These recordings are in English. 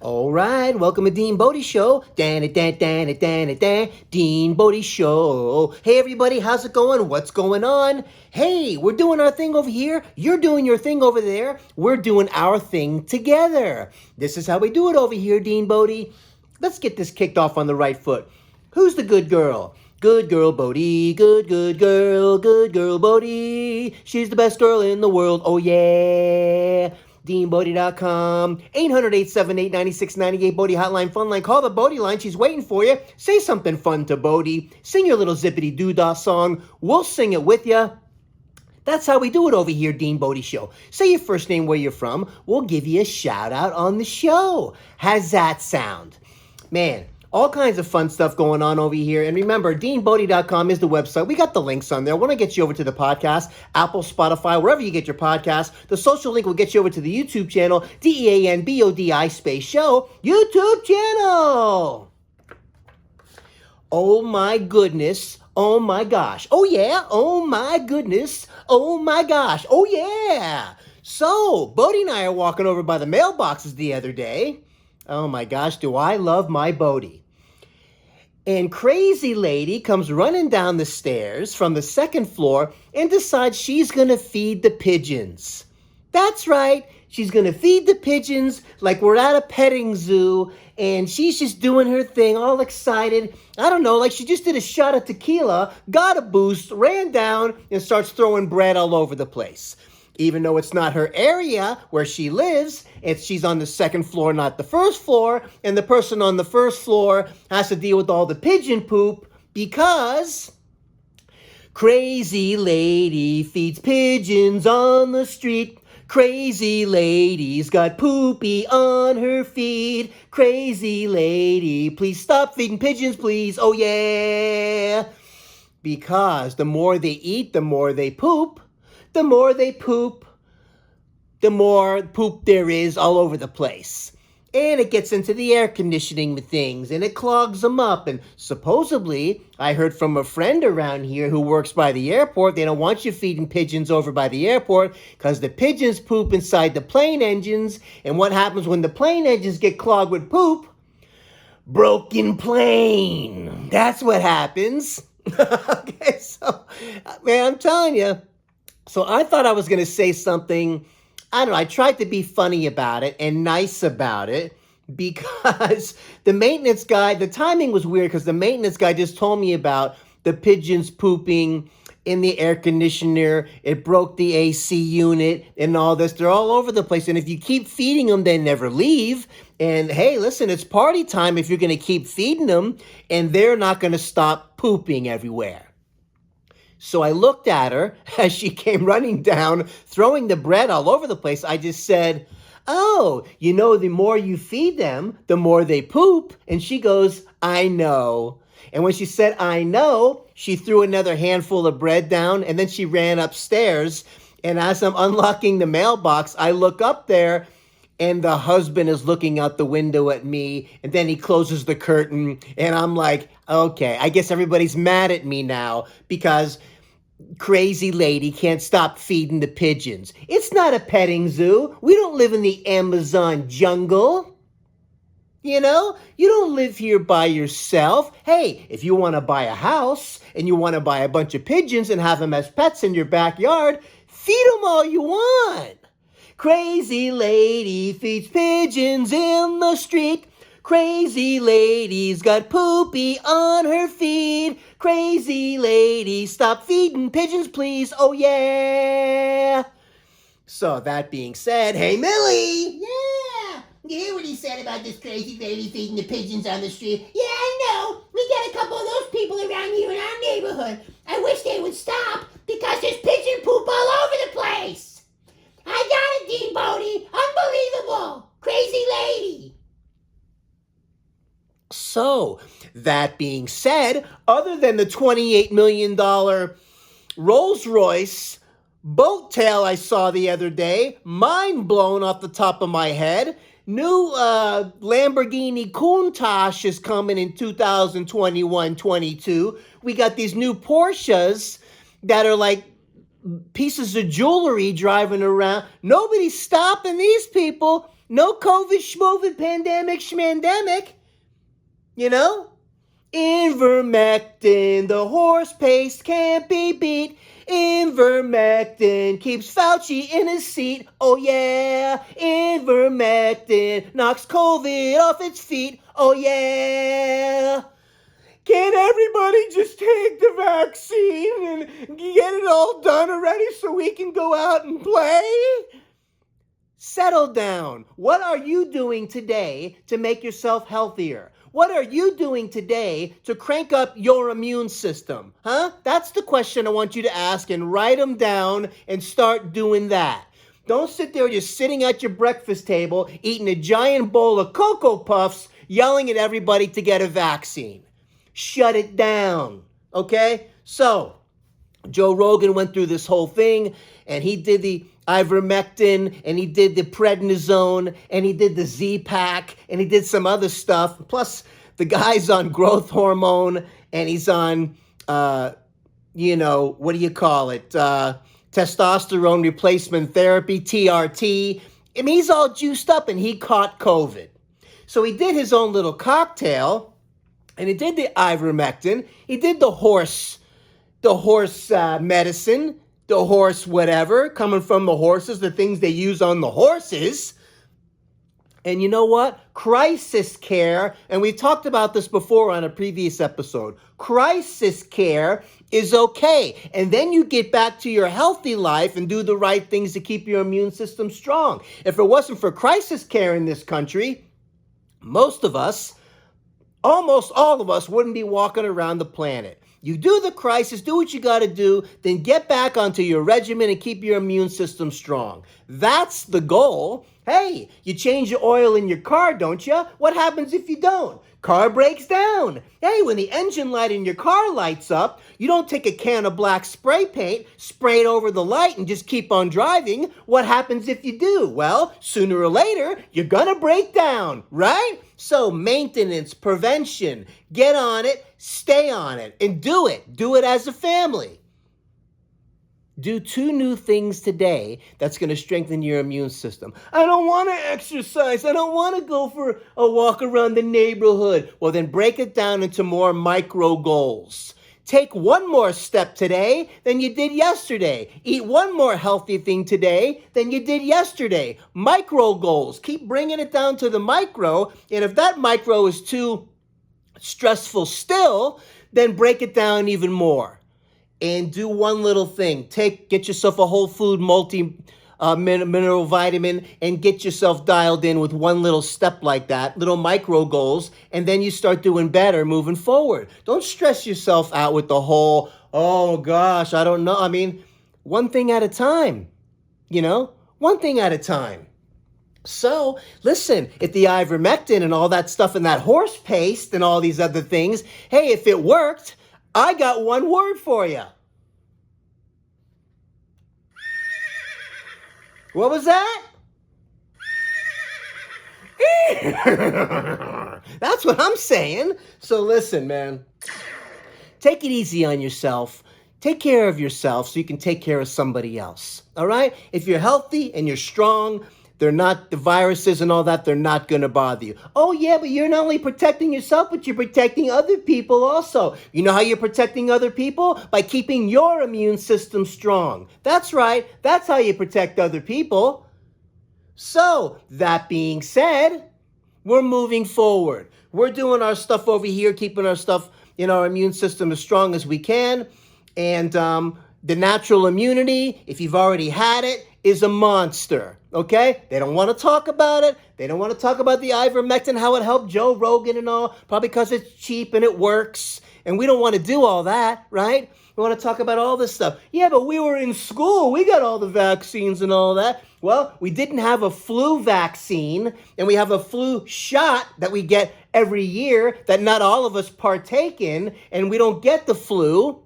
All right, welcome to DeanBodi Show. DeanBodi Show. Hey everybody, how's it going? What's going on? Hey, we're doing our thing over here. You're doing your thing over there. We're doing our thing together. This is how we do it over here, DeanBodi. Let's get this kicked off on the right foot. Who's the good girl? Good girl Bodie, good girl Bodie. She's the best girl in the world, oh yeah. DeanBodi.com, 800-878-9698, Bodie Hotline, Fun Line. Call the Bodie line, she's waiting for you. Say something fun to Bodie. Sing your little zippity-doo-dah song. We'll sing it with you. That's how we do it over here, DeanBodi Show. Say your first name, where you're from. We'll give you a shout-out on the show. How's that sound? Man, all kinds of fun stuff going on over here. And remember, DeanBodi.com is the website. We got the links on there. I want to get you over to the podcast, Apple, Spotify, wherever you get your podcast. The social link will get you over to the YouTube channel, DeanBodi space show, YouTube channel. Oh my goodness. Oh my gosh. Oh yeah. Oh my goodness. Oh my gosh. Oh yeah. So, Bodie and I are walking over by the mailboxes the other day. Oh my gosh, do I love my Bodie. And crazy lady comes running down the stairs from the second floor and decides she's going to feed the pigeons. That's right. She's going to feed the pigeons like we're at a petting zoo, and she's just doing her thing, all excited. I don't know, like she just did a shot of tequila, got a boost, ran down, and starts throwing bread all over the place. Even though it's not her area where she lives, she's on the second floor, not the first floor, and the person on the first floor has to deal with all the pigeon poop because crazy lady feeds pigeons on the street. Crazy lady's got poopy on her feed. Crazy lady, please stop feeding pigeons, please. Oh yeah. Because the more they eat, the more they poop. The more they poop, the more poop there is all over the place. And it gets into the air conditioning things, and it clogs them up. And supposedly, I heard from a friend around here who works by the airport, they don't want you feeding pigeons over by the airport because the pigeons poop inside the plane engines. And what happens when the plane engines get clogged with poop? Broken plane. That's what happens. Okay, so, man, I'm telling you. So I thought I was going to say something, I don't know, I tried to be funny about it and nice about it because the maintenance guy, the timing was weird because the maintenance guy just told me about the pigeons pooping in the air conditioner. It broke the AC unit and all this. They're all over the place. And if you keep feeding them, they never leave. And hey, listen, it's party time if you're going to keep feeding them, and they're not going to stop pooping everywhere. So I looked at her as she came running down, throwing the bread all over the place. I just said, oh, you know, the more you feed them, the more they poop. And she goes, I know. And when she said, I know, she threw another handful of bread down, and then she ran upstairs. And as I'm unlocking the mailbox, I look up there, and the husband is looking out the window at me, and then he closes the curtain, and I'm like, okay, I guess everybody's mad at me now because crazy lady can't stop feeding the pigeons. It's not a petting zoo. We don't live in the Amazon jungle. You know, you don't live here by yourself. Hey, if you want to buy a house and you want to buy a bunch of pigeons and have them as pets in your backyard, feed them all you want. Crazy lady feeds pigeons in the street. Crazy lady's got poopy on her feed. Crazy lady, stop feeding pigeons, please. Oh, yeah. So that being said, hey, Millie. Yeah. You hear what he said about this crazy lady feeding the pigeons on the street? Yeah, I know. We got a couple of those people around here in our neighborhood. I wish they would stop because there's pigeon poop all over the place. I got it, DeanBodi. Unbelievable. Crazy lady. So, that being said, other than the $28 million Rolls-Royce boat tail I saw the other day, mind blown off the top of my head, new Lamborghini Countach is coming in 2021-22. We got these new Porsches that are like pieces of jewelry driving around. Nobody's stopping these people. No COVID, schmovid, pandemic, schmandemic. You know? Ivermectin, the horse paste can't be beat. Ivermectin keeps Fauci in his seat. Oh yeah, ivermectin knocks COVID off its feet. Oh yeah. Can't everybody just take the vaccine and get it all done already so we can go out and play? Settle down. What are you doing today to make yourself healthier? What are you doing today to crank up your immune system? Huh? That's the question I want you to ask, and write them down and start doing that. Don't sit there just sitting at your breakfast table, eating a giant bowl of Cocoa Puffs, yelling at everybody to get a vaccine. Shut it down, okay? So, Joe Rogan went through this whole thing, and he did the ivermectin, and he did the prednisone, and he did the Z-Pack, and he did some other stuff. Plus, the guy's on growth hormone, and he's on, what do you call it? Testosterone replacement therapy, TRT. I mean, he's all juiced up, and he caught COVID. So he did his own little cocktail, and he did the ivermectin. He did the horse medicine, the horse whatever, coming from the horses, the things they use on the horses. And you know what? Crisis care, and we've talked about this before on a previous episode. Crisis care is okay. And then you get back to your healthy life and do the right things to keep your immune system strong. If it wasn't for crisis care in this country, most of us, almost all of us, wouldn't be walking around the planet. You do the crisis, do what you got to do, then get back onto your regimen and keep your immune system strong. That's the goal. Hey, you change your oil in your car, don't you? What happens if you don't? Car breaks down. Hey, when the engine light in your car lights up, you don't take a can of black spray paint, spray it over the light, and just keep on driving. What happens if you do? Well, sooner or later, you're gonna break down, right? So maintenance, prevention, get on it, stay on it, and do it. Do it as a family. Do 2 new things today that's going to strengthen your immune system. I don't want to exercise. I don't want to go for a walk around the neighborhood. Well, then break it down into more micro goals. Take 1 more step today than you did yesterday. Eat 1 more healthy thing today than you did yesterday. Micro goals. Keep bringing it down to the micro. And if that micro is too stressful still, then break it down even more. And do 1 little thing. Get yourself a whole food mineral vitamin and get yourself dialed in with 1 little step like that, little micro goals, and then you start doing better moving forward. Don't stress yourself out with the whole, oh gosh, I don't know. I mean, 1 thing at a time, 1 thing at a time. So, listen, if the ivermectin and all that stuff and that horse paste and all these other things, hey, if it worked, I got 1 word for you. What was that? That's what I'm saying. So listen, man. Take it easy on yourself. Take care of yourself so you can take care of somebody else. All right? If you're healthy and you're strong, the viruses and all that, they're not going to bother you. Oh, yeah, but you're not only protecting yourself, but you're protecting other people also. You know how you're protecting other people? By keeping your immune system strong. That's right. That's how you protect other people. So, that being said, we're moving forward. We're doing our stuff over here, keeping our stuff in our immune system as strong as we can. And the natural immunity, if you've already had it, is a monster, okay? They don't want to talk about it. They don't want to talk about the ivermectin, how it helped Joe Rogan and all, probably because it's cheap and it works. And we don't want to do all that, right? We want to talk about all this stuff. Yeah, but we were in school. We got all the vaccines and all that. Well, we didn't have a flu vaccine, and we have a flu shot that we get every year that not all of us partake in, and we don't get the flu.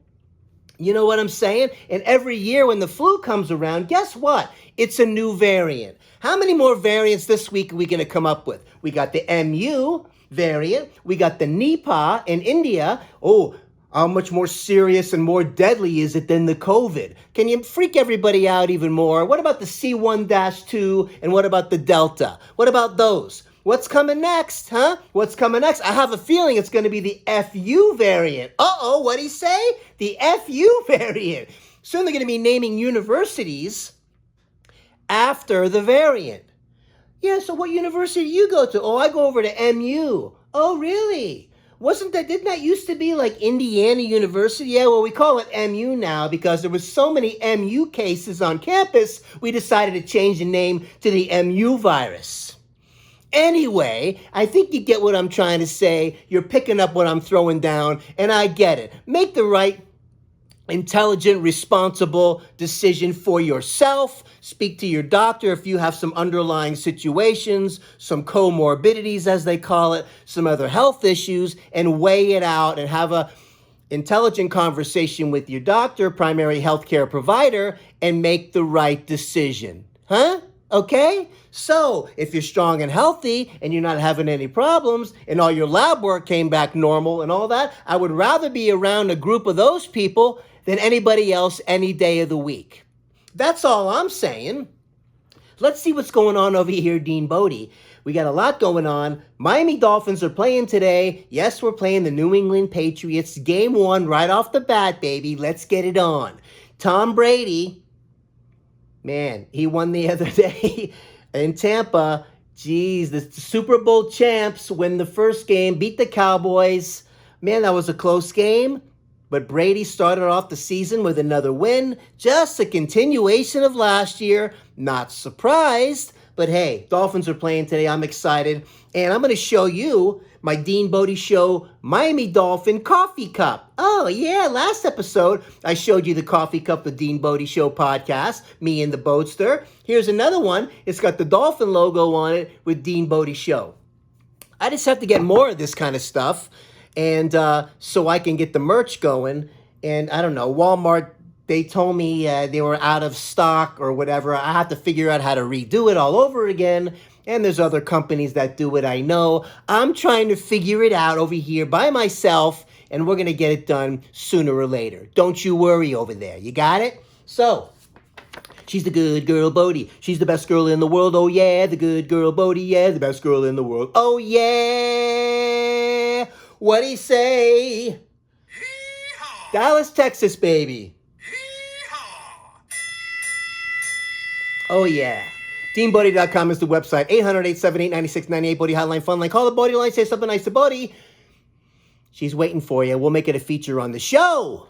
You know what I'm saying? And every year when the flu comes around, guess what? It's a new variant. How many more variants this week are we going to come up with? We got the MU variant. We got the Nipah in India. Oh, How much more serious and more deadly is it than the COVID? Can you freak everybody out even more? What about the C1-2 and what about the Delta? What about those? What's coming next, huh? What's coming next? I have a feeling it's going to be the FU variant. Uh-oh, what'd he say? The FU variant. Soon they're going to be naming universities after the variant. Yeah, so what university do you go to? Oh, I go over to MU. Oh, really? Didn't that used to be like Indiana University? Yeah, well, we call it MU now because there was so many MU cases on campus, we decided to change the name to the MU virus. Anyway, I think you get what I'm trying to say. You're picking up what I'm throwing down, and I get it. Make the right, intelligent, responsible decision for yourself. Speak to your doctor if you have some underlying situations, some comorbidities, as they call it, some other health issues, and weigh it out and have a intelligent conversation with your doctor, primary healthcare provider, and make the right decision. Huh? Okay? So, if you're strong and healthy and you're not having any problems and all your lab work came back normal and all that, I would rather be around a group of those people than anybody else any day of the week. That's all I'm saying. Let's see what's going on over here, DeanBodi. We got a lot going on. Miami Dolphins are playing today. Yes, we're playing the New England Patriots. Game 1 right off the bat, baby. Let's get it on. Tom Brady, man, he won the other day in Tampa. Geez, the Super Bowl champs win the first game, beat the Cowboys. Man, that was a close game. But Brady started off the season with another win. Just a continuation of last year. Not surprised. But hey, Dolphins are playing today. I'm excited. And I'm going to show you my DeanBodi Show Miami Dolphin coffee cup. Oh, yeah. Last episode, I showed you the coffee cup, the DeanBodi Show podcast, me and the Boatster. Here's another one. It's got the Dolphin logo on it with DeanBodi Show. I just have to get more of this kind of stuff. And so I can get the merch going. And I don't know, Walmart, they told me they were out of stock or whatever. I have to figure out how to redo it all over again. And there's other companies that do it, I know. I'm trying to figure it out over here by myself. And we're going to get it done sooner or later. Don't you worry over there. You got it? So, she's the good girl, Bodie. She's the best girl in the world. Oh, yeah, the good girl, Bodie. Yeah, the best girl in the world. Oh, yeah. What'd he say? Yee-haw. Dallas, Texas, baby. Yee-haw. Oh, yeah. DeanBodi.com is the website. 800-878-9698. Bodie hotline, fun line. Call the Bodie line. Say something nice to Bodie. She's waiting for you. We'll make it a feature on the show.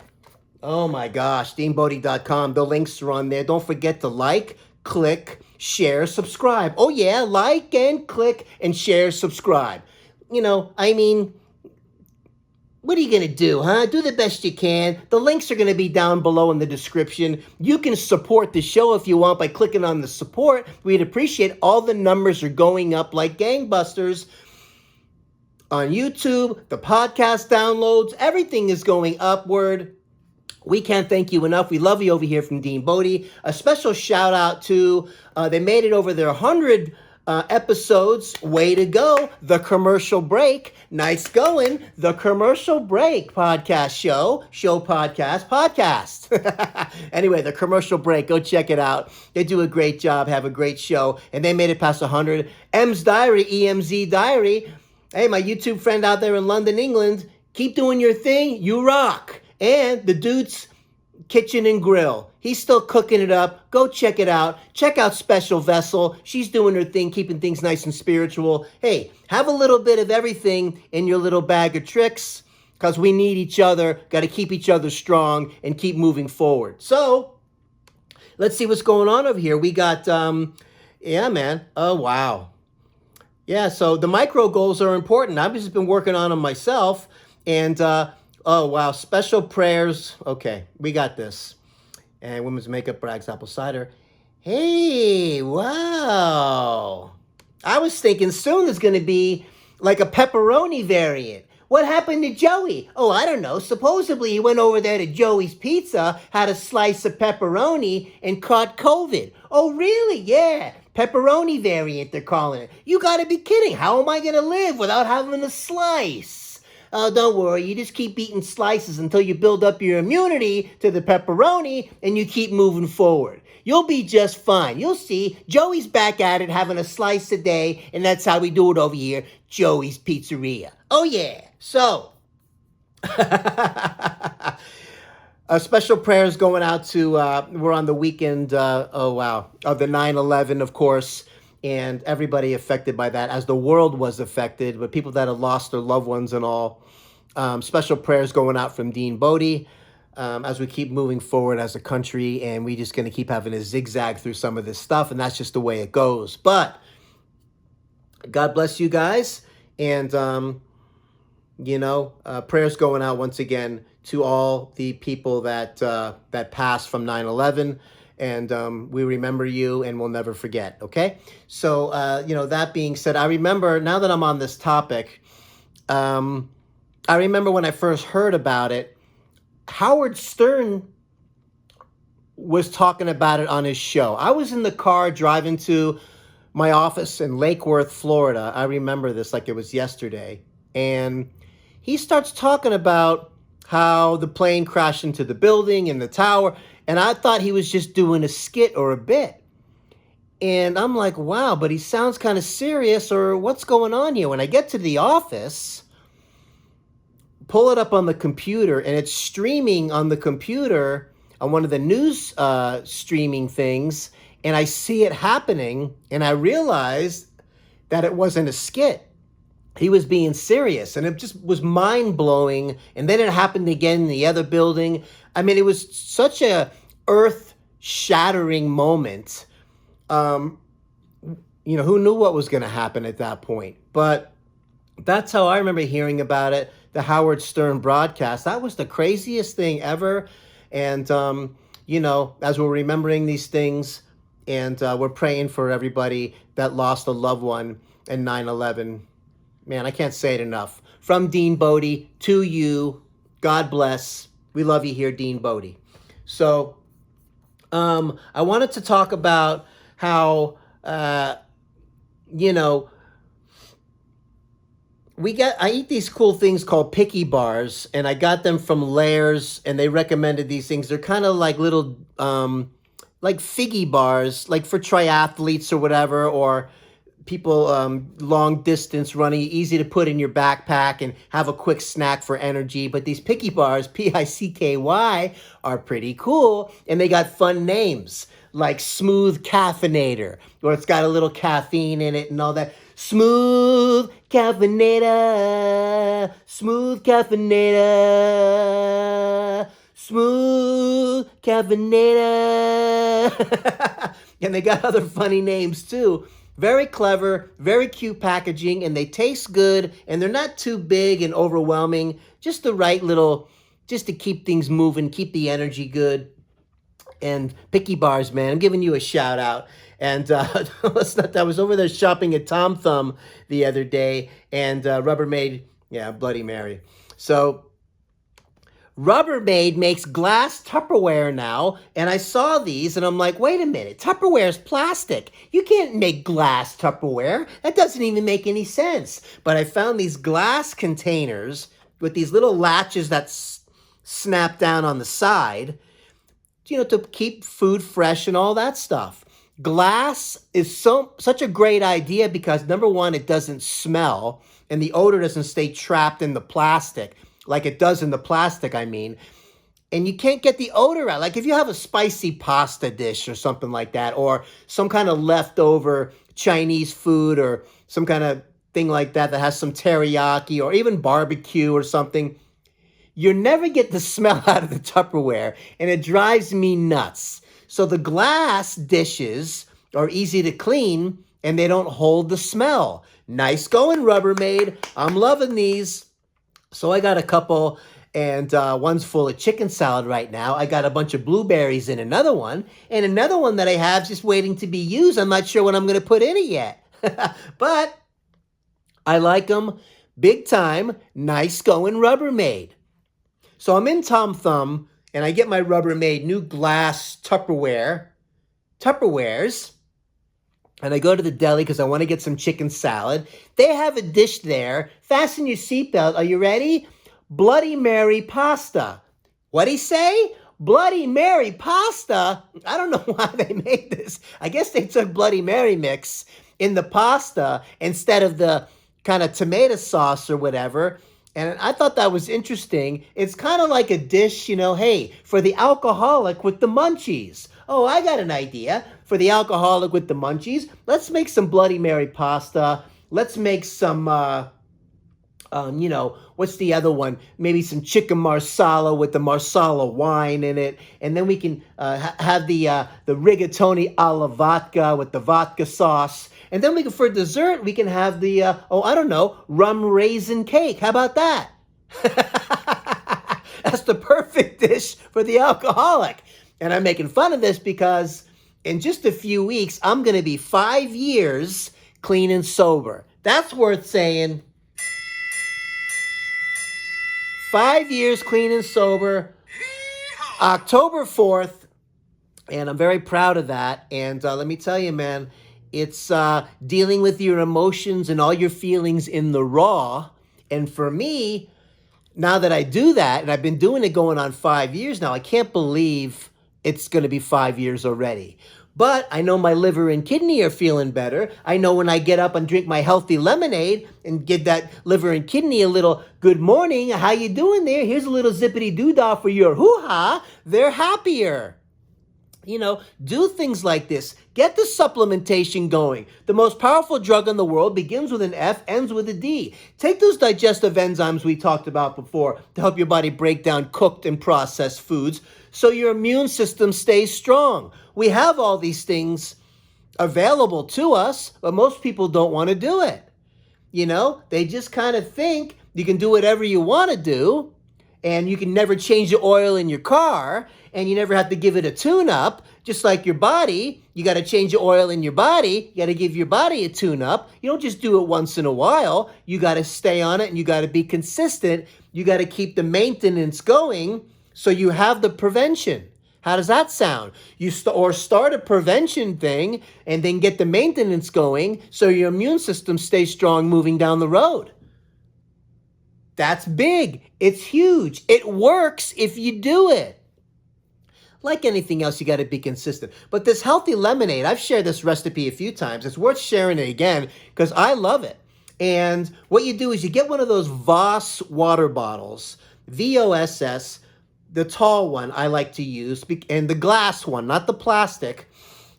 Oh, my gosh. DeanBodi.com. The links are on there. Don't forget to like, click, share, subscribe. Oh, yeah. Like and click and share, subscribe. You know, I mean, what are you going to do, huh? Do the best you can. The links are going to be down below in the description. You can support the show if you want by clicking on the support. We'd appreciate all the numbers are going up like gangbusters. On YouTube, the podcast downloads, everything is going upward. We can't thank you enough. We love you over here from DeanBodi. A special shout out to, they made it over their 100 episodes. Way to go. The Commercial Break. Nice going. The Commercial Break podcast podcast. Anyway, The Commercial Break. Go check it out. They do a great job, have a great show, and they made it past 100. EmzDiary, EmzDiary. Hey, my YouTube friend out there in London, England, keep doing your thing. You rock. And the dude's Kitchen and Grill. He's still cooking it up. Go check it out. Check out Special Vessel. She's doing her thing, keeping things nice and spiritual. Hey, have a little bit of everything in your little bag of tricks because we need each other. Got to keep each other strong and keep moving forward. So, let's see what's going on over here. We got, yeah, man. Oh, wow. Yeah, so the micro goals are important. I've just been working on them myself. And, oh, wow, special prayers. Okay, we got this. And women's makeup, Bragg's apple cider. Hey, wow. I was thinking soon there's going to be like a pepperoni variant. What happened to Joey? Oh, I don't know. Supposedly he went over there to Joey's Pizza, had a slice of pepperoni, and caught COVID. Oh, really? Yeah. Pepperoni variant, they're calling it. You got to be kidding. How am I going to live without having a slice? Oh, don't worry. You just keep eating slices until you build up your immunity to the pepperoni and you keep moving forward. You'll be just fine. You'll see. Joey's back at it, having a slice a day, and that's how we do it over here, Joey's Pizzeria. Oh, yeah. So, special prayers going out to, we're on the weekend, of the 9/11, of course, and everybody affected by that, as the world was affected, but people that have lost their loved ones and all. Special prayers going out from DeanBodi, as we keep moving forward as a country, and we just going to keep having a zigzag through some of this stuff, and that's just the way it goes. But God bless you guys, and prayers going out once again to all the people that passed from 9/11, and we remember you, and we'll never forget. Okay, so that being said, I remember, now that I'm on this topic, I remember when I first heard about it, Howard Stern was talking about it on his show. I was in the car driving to my office in Lake Worth, Florida. I remember this like it was yesterday. And he starts talking about how the plane crashed into the building and the tower. And I thought he was just doing a skit or a bit. And I'm like, wow, but he sounds kind of serious, or what's going on here? When I get to the office, pull it up on the computer, and it's streaming on the computer on one of the news streaming things, and I see it happening, and I realized that it wasn't a skit. He was being serious, and it just was mind-blowing. And then it happened again in the other building. I mean, it was such a earth-shattering moment. Who knew what was going to happen at that point? But that's how I remember hearing about it. The Howard Stern broadcast. That was the craziest thing ever. And, as we're remembering these things, and we're praying for everybody that lost a loved one in 9/11. Man, I can't say it enough. From DeanBodi to you, God bless. We love you here, DeanBodi. So, I wanted to talk about how, I eat these cool things called picky bars, and I got them from Lair's, and they recommended these things. They're kind of like little, like figgy bars, like for triathletes or whatever, or people long distance running, easy to put in your backpack and have a quick snack for energy. But these picky bars, P-I-C-K-Y, are pretty cool, and they got fun names like Smooth Caffeinator, or it's got a little caffeine in it and all that. Smooth Caffeinator, Smooth Caffeinator, Smooth Caffeinator. And they got other funny names too. Very clever, very cute packaging, and they taste good, and they're not too big and overwhelming. Just the right little, just to keep things moving, keep the energy good. And Picky Bars, man, I'm giving you a shout out. And I was over there shopping at Tom Thumb the other day, and Rubbermaid, Bloody Mary. So Rubbermaid makes glass Tupperware now, and I saw these, and I'm like, wait a minute, Tupperware is plastic. You can't make glass Tupperware. That doesn't even make any sense. But I found these glass containers with these little latches that snap down on the side, to keep food fresh and all that stuff. Glass is such a great idea because, number one, it doesn't smell, and the odor doesn't stay trapped in the plastic like it does in the plastic, I mean. And you can't get the odor out. Like if you have a spicy pasta dish or something like that, or some kind of leftover Chinese food or some kind of thing like that that has some teriyaki or even barbecue or something, you never get the smell out of the Tupperware, and it drives me nuts. So the glass dishes are easy to clean, and they don't hold the smell. Nice going, Rubbermaid. I'm loving these. So I got a couple, and one's full of chicken salad right now. I got a bunch of blueberries in another one, and another one that I have just waiting to be used. I'm not sure what I'm going to put in it yet. But I like them big time. Nice going, Rubbermaid. So I'm in Tom Thumb, and I get my Rubbermaid new glass Tupperwares. and I go to the deli because I want to get some chicken salad. They have a dish there. Fasten your seatbelt. Are you ready? Bloody Mary pasta. What'd he say? Bloody Mary pasta? I don't know why they made this. I guess they took Bloody Mary mix in the pasta instead of the kind of tomato sauce or whatever. And I thought that was interesting. It's kind of like a dish, hey, for the alcoholic with the munchies. Oh, I got an idea. For the alcoholic with the munchies, let's make some Bloody Mary pasta. Let's make some, what's the other one? Maybe some chicken marsala with the marsala wine in it. And then we can have the rigatoni alla vodka with the vodka sauce. And then for dessert, we can have the, rum raisin cake. How about that? That's the perfect dish for the alcoholic. And I'm making fun of this because in just a few weeks, I'm going to be 5 years clean and sober. That's worth saying. 5 years clean and sober, October 4th, and I'm very proud of that. And let me tell you, man, it's dealing with your emotions and all your feelings in the raw. And for me, now that I do that, and I've been doing it going on 5 years now, I can't believe it's going to be 5 years already. But I know my liver and kidney are feeling better. I know when I get up and drink my healthy lemonade and give that liver and kidney a little good morning, how you doing there? Here's a little zippity doo-dah for your hoo-ha. They're happier. Do things like this. Get the supplementation going. The most powerful drug in the world begins with an F, ends with a D. Take those digestive enzymes we talked about before to help your body break down cooked and processed foods so your immune system stays strong. We have all these things available to us, but most people don't want to do it. They just kind of think you can do whatever you want to do, and you can never change the oil in your car, and you never have to give it a tune-up. Just like your body, you got to change the oil in your body. You got to give your body a tune-up. You don't just do it once in a while. You got to stay on it, and you got to be consistent. You got to keep the maintenance going so you have the prevention. How does that sound? Start a prevention thing and then get the maintenance going so your immune system stays strong moving down the road. That's big. It's huge. It works if you do it. Like anything else, you got to be consistent. But this healthy lemonade, I've shared this recipe a few times. It's worth sharing it again because I love it. And what you do is you get one of those Voss water bottles, VOSS, the tall one I like to use, and the glass one, not the plastic,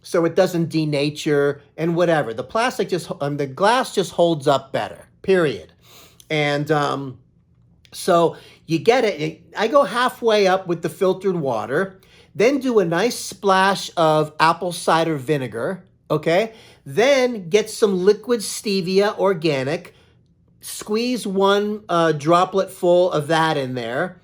so it doesn't denature and whatever. The the glass just holds up better, period. And so you get it. I go halfway up with the filtered water, then do a nice splash of apple cider vinegar, okay? Then get some liquid stevia, organic, squeeze one droplet full of that in there.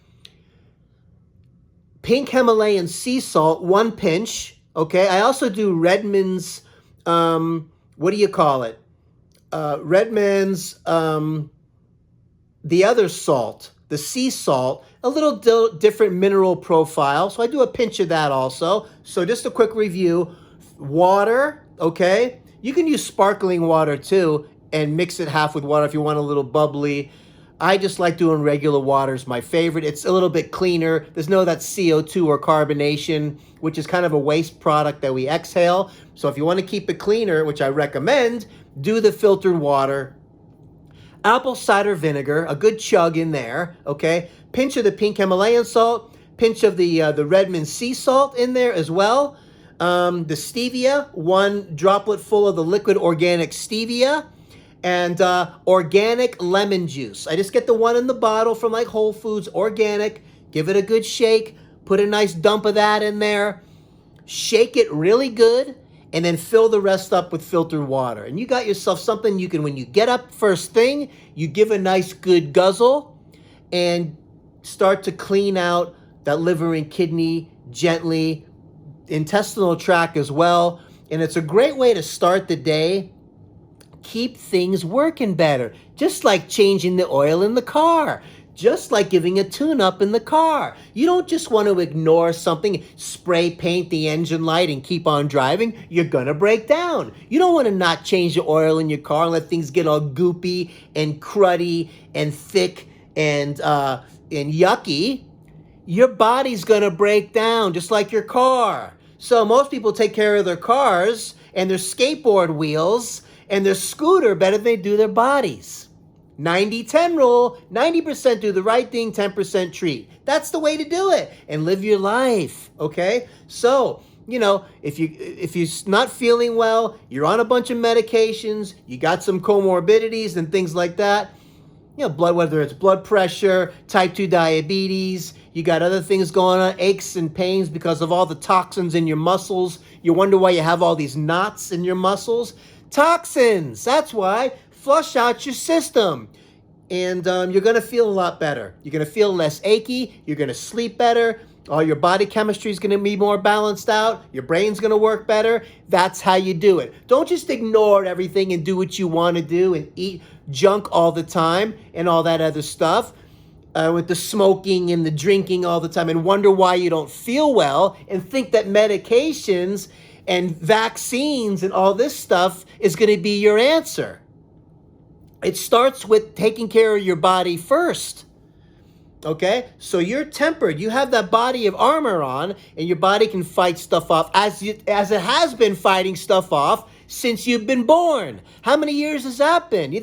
Pink Himalayan sea salt, 1 pinch, okay? I also do Redmond's, what do you call it? Redmond's, the other salt, the sea salt, a little different mineral profile. So I do a pinch of that also. So just a quick review. Water, okay? You can use sparkling water too and mix it half with water if you want a little bubbly. I just like doing regular water is my favorite. It's a little bit cleaner. There's no that CO2 or carbonation, which is kind of a waste product that we exhale. So if you want to keep it cleaner, which I recommend, do the filtered water. Apple cider vinegar, a good chug in there, okay? Pinch of the pink Himalayan salt, pinch of the Redmond sea salt in there as well. The stevia, 1 droplet full of the liquid organic stevia. And organic lemon juice. I just get the one in the bottle from like Whole Foods, organic. Give it a good shake. Put a nice dump of that in there. Shake it really good. And then fill the rest up with filtered water. And you got yourself something you can, when you get up first thing, you give a nice good guzzle and start to clean out that liver and kidney gently. Intestinal tract as well. And it's a great way to start the day. Keep things working better. Just like changing the oil in the car. just like giving a tune-up in the car. You don't just want to ignore something, spray paint the engine light and keep on driving. You're going to break down. You don't want to not change the oil in your car and let things get all goopy and cruddy and thick and yucky. Your body's going to break down just like your car. So most people take care of their cars and their skateboard wheels and their scooter better than they do their bodies. 90-10 rule, 90% do the right thing, 10% treat. That's the way to do it and live your life, okay? So, if you're not feeling well, you're on a bunch of medications, you got some comorbidities and things like that, whether it's blood pressure, type 2 diabetes, you got other things going on, aches and pains because of all the toxins in your muscles. You wonder why you have all these knots in your muscles. Toxins, that's why. Flush out your system. And you're going to feel a lot better. You're going to feel less achy. You're going to sleep better. All your body chemistry is going to be more balanced out. Your brain's going to work better. That's how you do it. Don't just ignore everything and do what you want to do and eat junk all the time and all that other stuff. With the smoking and the drinking all the time and wonder why you don't feel well and think that medications and vaccines and all this stuff is going to be your answer. It starts with taking care of your body first. Okay? So you're tempered. You have that body of armor on and your body can fight stuff off as it has been fighting stuff off since you've been born. How many years has that been?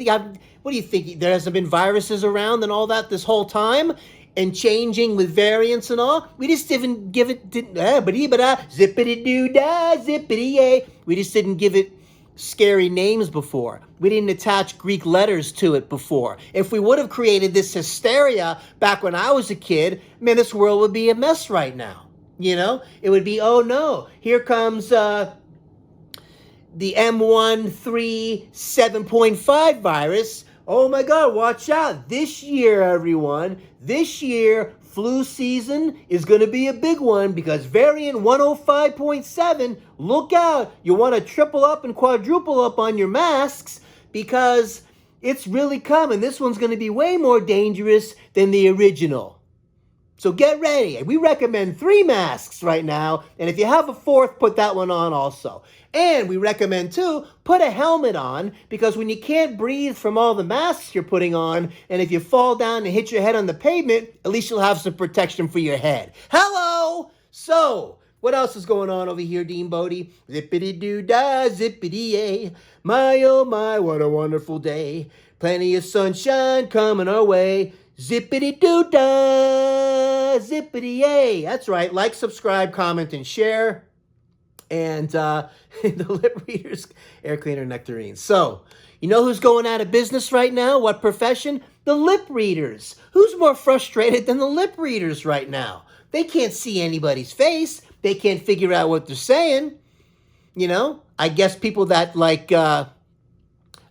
What do you think? There hasn't been viruses around and all that this whole time and changing with variants and all? We just didn't give it, zippity-doo-dah, zippity-yay. We just didn't give it scary names before. We didn't attach Greek letters to it before. If we would have created this hysteria back when I was a kid, man, this world would be a mess right now. It would be, oh no, here comes the M137.5 virus. Oh my God, watch out. This year, everyone, flu season is going to be a big one because variant 105.7, look out. You want to triple up and quadruple up on your masks because it's really coming. This one's going to be way more dangerous than the original. So get ready. We recommend 3 masks right now. And if you have a 4th, put that one on also. And we recommend, too, put a helmet on because when you can't breathe from all the masks you're putting on, and if you fall down and hit your head on the pavement, at least you'll have some protection for your head. Hello! So, what else is going on over here, DeanBodi? Zippity-doo-dah, zippity-yay. My, oh my, what a wonderful day. Plenty of sunshine coming our way. Zippity-doo-dah, zippity-yay. That's right. Like, subscribe, comment, and share. And the lip readers, air cleaner, nectarines. So, you know who's going out of business right now? What profession? The lip readers. Who's more frustrated than the lip readers right now? They can't see anybody's face. They can't figure out what they're saying. I guess people that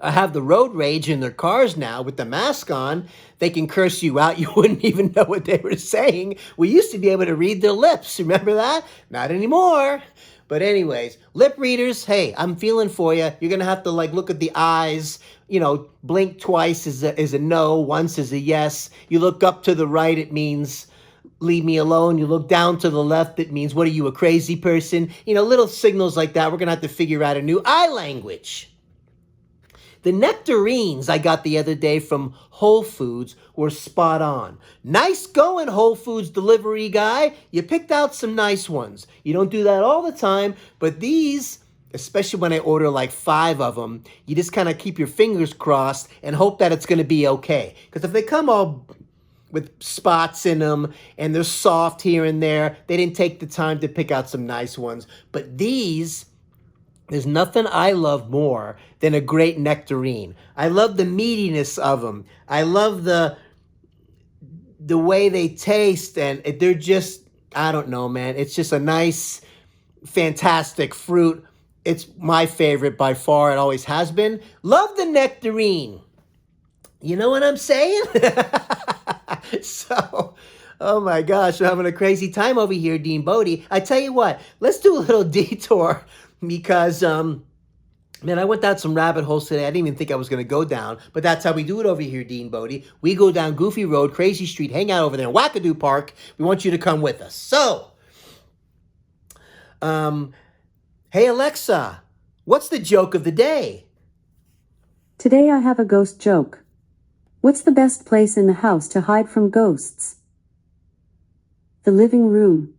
have the road rage in their cars now with the mask on, they can curse you out. You wouldn't even know what they were saying. We used to be able to read their lips. Remember that? Not anymore. But anyways, lip readers, hey, I'm feeling for you. You're going to have to look at the eyes. Blink twice is a no. Once is a yes. You look up to the right, it means leave me alone. You look down to the left, it means what are you, a crazy person? Little signals like that. We're going to have to figure out a new eye language. The nectarines I got the other day from Whole Foods were spot on. Nice going, Whole Foods delivery guy. You picked out some nice ones. You don't do that all the time, but these, especially when I order 5 of them, you just kind of keep your fingers crossed and hope that it's going to be okay. Because if they come all with spots in them and they're soft here and there, they didn't take the time to pick out some nice ones. But these, there's nothing I love more than a great nectarine. I love the meatiness of them. I love the way they taste, and they're just, I don't know, man. It's just a nice, fantastic fruit. It's my favorite by far. It always has been. Love the nectarine. You know what I'm saying? So, oh my gosh, we're having a crazy time over here, DeanBodi. I tell you what, let's do a little detour because Man, I went down some rabbit holes today I didn't even think I was going to go down, but that's how we do it over here, DeanBodi. We go down Goofy Road, Crazy Street, hang out over there in Wackadoo Park. We want you to come with us. So, hey Alexa, what's the joke of the day? Today I have a ghost joke. What's the best place in the house to hide from ghosts? The living room.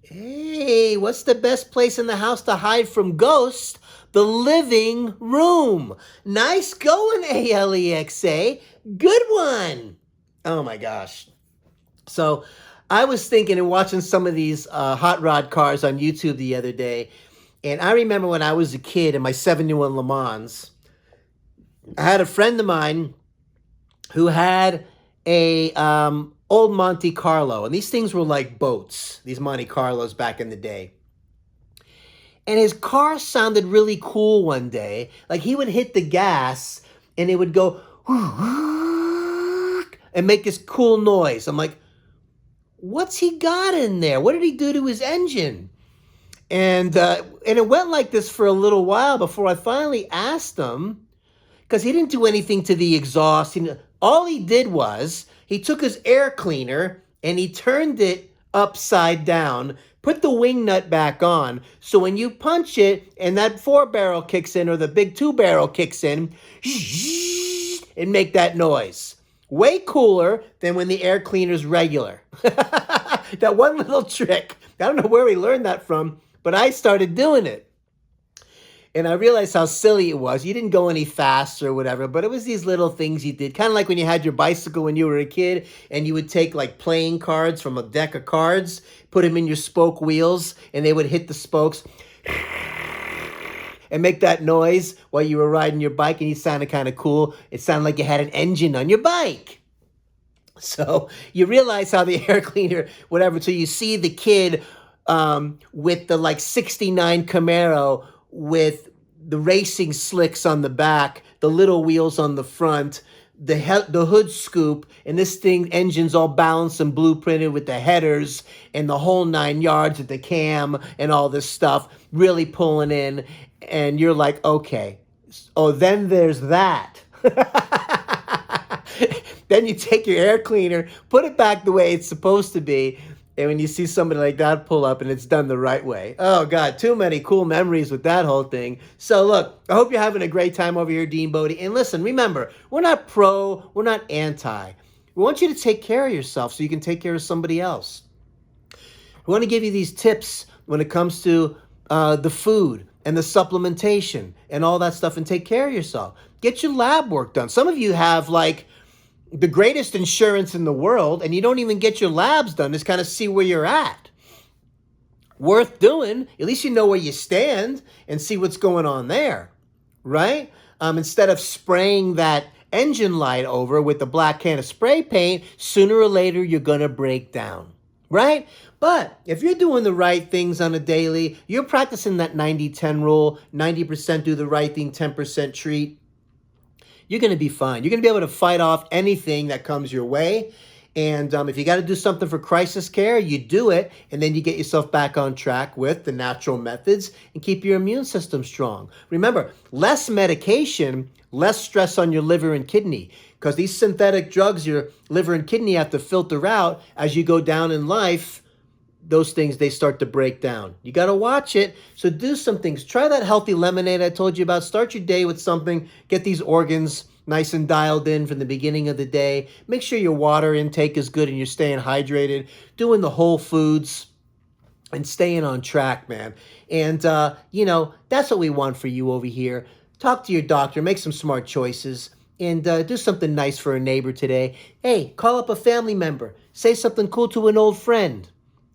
Hey, what's the best place in the house to hide from ghosts? The living room. Nice going, Alexa. Good one. Oh my gosh. So I was thinking and watching some of these hot rod cars on YouTube the other day. And I remember when I was a kid in my 71 Le Mans, I had a friend of mine who had a old Monte Carlo. And these things were like boats, these Monte Carlos back in the day. And his car sounded really cool one day. Like he would hit the gas and it would go and make this cool noise. I'm like, what's he got in there? What did he do to his engine? And it went like this for a little while before I finally asked him, because he didn't do anything to the exhaust. All he did was he took his air cleaner and he turned it upside down, put the wing nut back on, so when you punch it and that 4-barrel kicks in or the big 2-barrel kicks in, and make that noise. Way cooler than when the air cleaner's regular. That one little trick. I don't know where he learned that from, but I started doing it. And I realized how silly it was. You didn't go any faster or whatever, but it was these little things you did. Kind of like when you had your bicycle when you were a kid and you would take like playing cards from a deck of cards, put them in your spoke wheels, and they would hit the spokes and make that noise while you were riding your bike, and you sounded kind of cool. It sounded like you had an engine on your bike. So you realize how the air cleaner, whatever, so you see the kid with the like 69 Camaro with the racing slicks on the back, the little wheels on the front, the hood scoop, and this thing engine's all balanced and blueprinted with the headers and the whole 9 yards at the cam and all this stuff really pulling in, and you're like, okay, oh, then there's that. Then you take your air cleaner, put it back the way it's supposed to be, and when you see somebody like that pull up and it's done the right way. Oh, God, too many cool memories with that whole thing. So, look, I hope you're having a great time over here, DeanBodi. And listen, remember, we're not pro, we're not anti. We want you to take care of yourself so you can take care of somebody else. We want to give you these tips when it comes to the food and the supplementation and all that stuff, and take care of yourself. Get your lab work done. Some of you have, like, the greatest insurance in the world, and you don't even get your labs done. Just kind of see where you're at. Worth doing. At least you know where you stand and see what's going on there, right? Instead of spraying that engine light over with the black can of spray paint, sooner or later you're going to break down, right? But if you're doing the right things on a daily, you're practicing that 90-10 rule, 90% do the right thing, 10% treat, you're going to be fine. You're going to be able to fight off anything that comes your way. And if you got to do something for crisis care, you do it, and then you get yourself back on track with the natural methods and keep your immune system strong. Remember, less medication, less stress on your liver and kidney, because these synthetic drugs your liver and kidney have to filter out as you go down in life. Those things, they start to break down. You got to watch it. So do some things. Try that healthy lemonade I told you about. Start your day with something. Get these organs nice and dialed in from the beginning of the day. Make sure your water intake is good and you're staying hydrated. Doing the whole foods and staying on track, man. And, that's what we want for you over here. Talk to your doctor. Make some smart choices. And do something nice for a neighbor today. Hey, call up a family member. Say something cool to an old friend.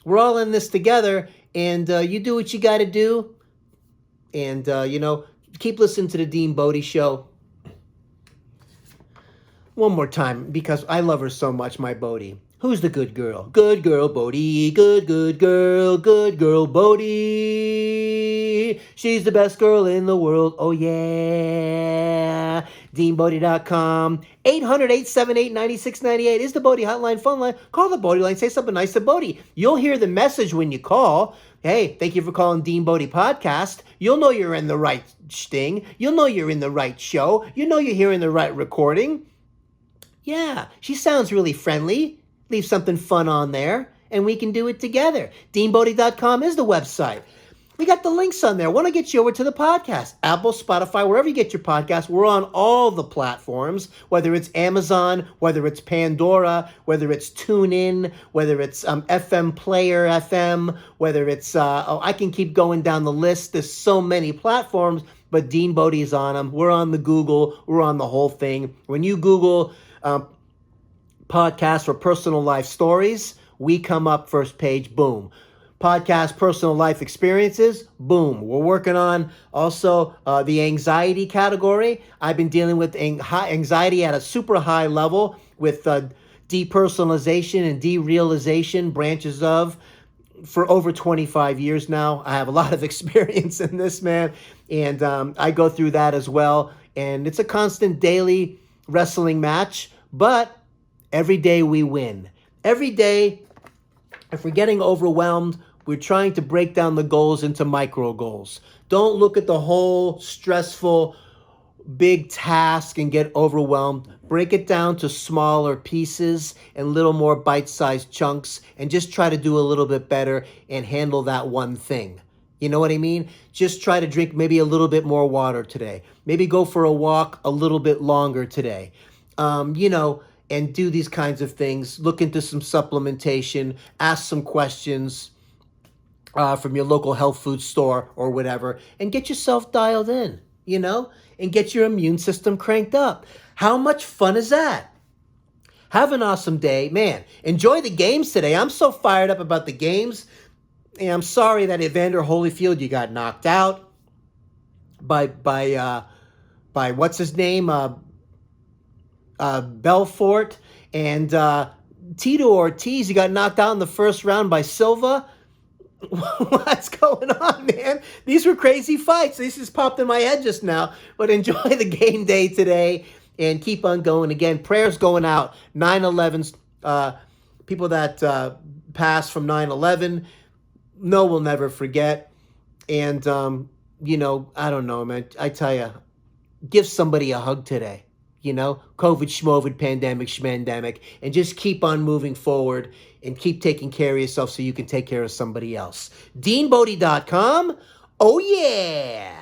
We're all in this together, and you do what you got to do. And, keep listening to the DeanBodi Show. One more time, because I love her so much, my Bodie. Who's the good girl? Good girl, Bodie. Good girl, Bodie. She's the best girl in the world. Oh, yeah. DeanBodi.com. 800-878-9698 is the Bodhi hotline, phone line. Call the Bodhi line. Say something nice to Bodhi. You'll hear the message when you call. Hey, thank you for calling DeanBodi Podcast. You'll know you're in the right sting. You'll know you're in the right show. You know you're hearing the right recording. Yeah, she sounds really friendly. Leave something fun on there, and we can do it together. DeanBodi.com is the website. We got the links on there. I want to get you over to the podcast. Apple, Spotify, wherever you get your podcast. We're on all the platforms, whether it's Amazon, whether it's Pandora, whether it's TuneIn, whether it's FM Player FM, whether it's, I can keep going down the list. There's so many platforms, but DeanBodi is on them. We're on the Google. We're on the whole thing. When you Google podcast for personal life stories, we come up first page, boom. Podcast personal life experiences, boom. We're working on also the anxiety category. I've been dealing with anxiety at a super high level with depersonalization and derealization branches of for over 25 years now. I have a lot of experience in this, man, and I go through that as well. And it's a constant daily wrestling match, but every day we win. Every day, if we're getting overwhelmed, we're trying to break down the goals into micro goals. Don't look at the whole stressful big task and get overwhelmed. Break it down to smaller pieces and little more bite-sized chunks and just try to do a little bit better and handle that one thing. You know what I mean? Just try to drink maybe a little bit more water today. Maybe go for a walk a little bit longer today. And do these kinds of things. Look into some supplementation. Ask some questions from your local health food store or whatever, and get yourself dialed in, and get your immune system cranked up. How much fun is that? Have an awesome day. Man, enjoy the games today. I'm so fired up about the games. And I'm sorry that Evander Holyfield, you got knocked out by what's his name? Belfort. And Tito Ortiz, you got knocked out in the first round by Silva. What's going on, man? These were crazy fights. This just popped in my head just now. But enjoy the game day today and keep on going. Again, prayers going out. 9/11's people that passed from 9/11. No, we'll never forget. And, I don't know, man. I tell you, give somebody a hug today. COVID, schmovid, pandemic, schmandemic, and just keep on moving forward and keep taking care of yourself so you can take care of somebody else. DeanBodi.com. Oh, yeah.